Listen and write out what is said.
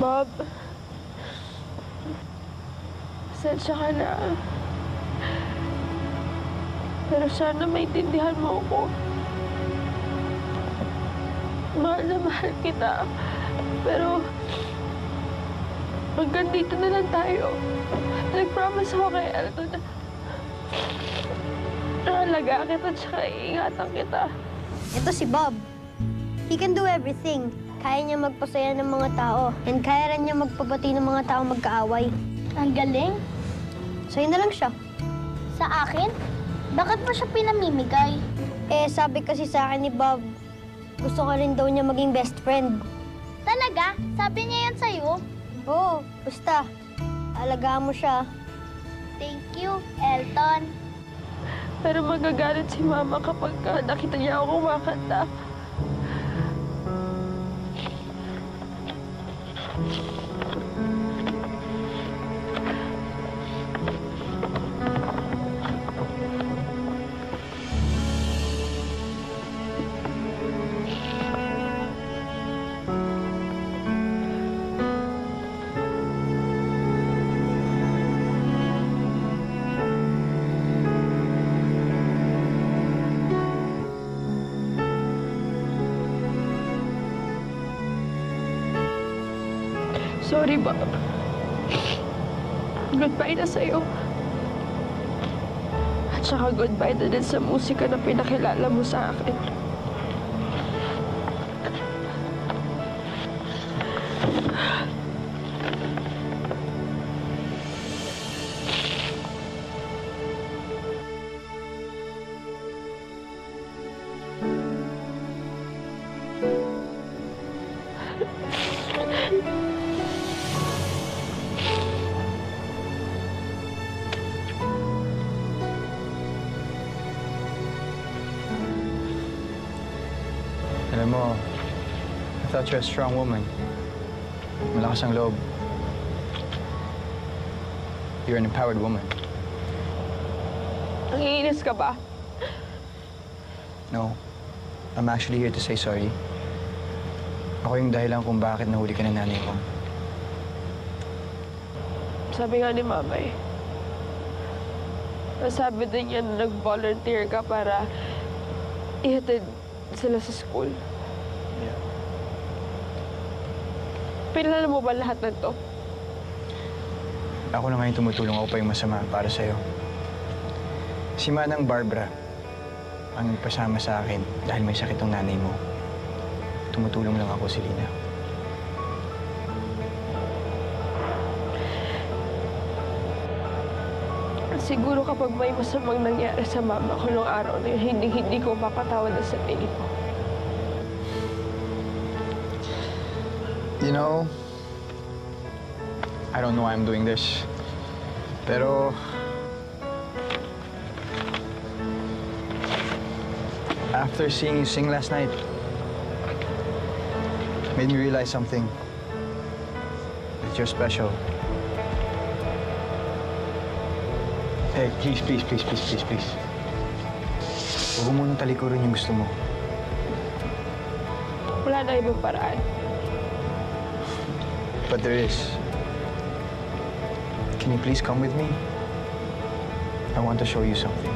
Bob, pasensya ka na. Pero sana maintindihan mo ako. Mahal na mahal kita. Pero hanggang dito na lang tayo. Nag-promise ako kay Elton na alagaan kita tsaka iingatan kita. Ito si Bob. He can do everything. Kaya niya magpasaya ng mga tao. And kaya rin niya magpabati ng mga tao magkaaway. Ang galing. Sa'yo na lang siya. Sa akin? Bakit mo siya pinamimigay? Eh, sabi kasi sa akin ni Bob, gusto ko rin daw niya maging best friend. Talaga? Sabi niya yan sa'yo? Oo, basta. Alagaan mo siya. Thank you, Elton. Pero magagalit si Mama kapag nakita niya ako kumakanta. Sorry, Bob. Goodbye na sa'yo. At saka goodbye na din sa musika na pinakilala mo sa akin. Alam mo, I thought you're a strong woman. Malakas ang loob. You're an empowered woman. Nangiinis ka ba? No. I'm actually here to say sorry. Ako yung dahilan kung bakit nahuli ka ng nanay mo. Sabi nga ni Mama eh. Nasabi din niya na nag-volunteer ka para ihatid sila sa school. Yeah. Pinalala mo ba lahat ng to? Ako na ngayon tumutulong ako pa yung masama para sa'yo. Si Manang Barbara ang nagpasama sa akin dahil may sakit ang nanay mo. Tumutulong lang ako, Selena. Siguro kapag may masamang nangyari sa mama ko nung araw na yun, hindi ko mapatawad ang sarili ko. You know, I don't know why I'm doing this. Pero after seeing you sing last night, made me realize something. That you're special. Hey, please. Huwag mo munang talikurin yung gusto mo. Wala na ibang paraan. But there is. Can you please come with me? I want to show you something.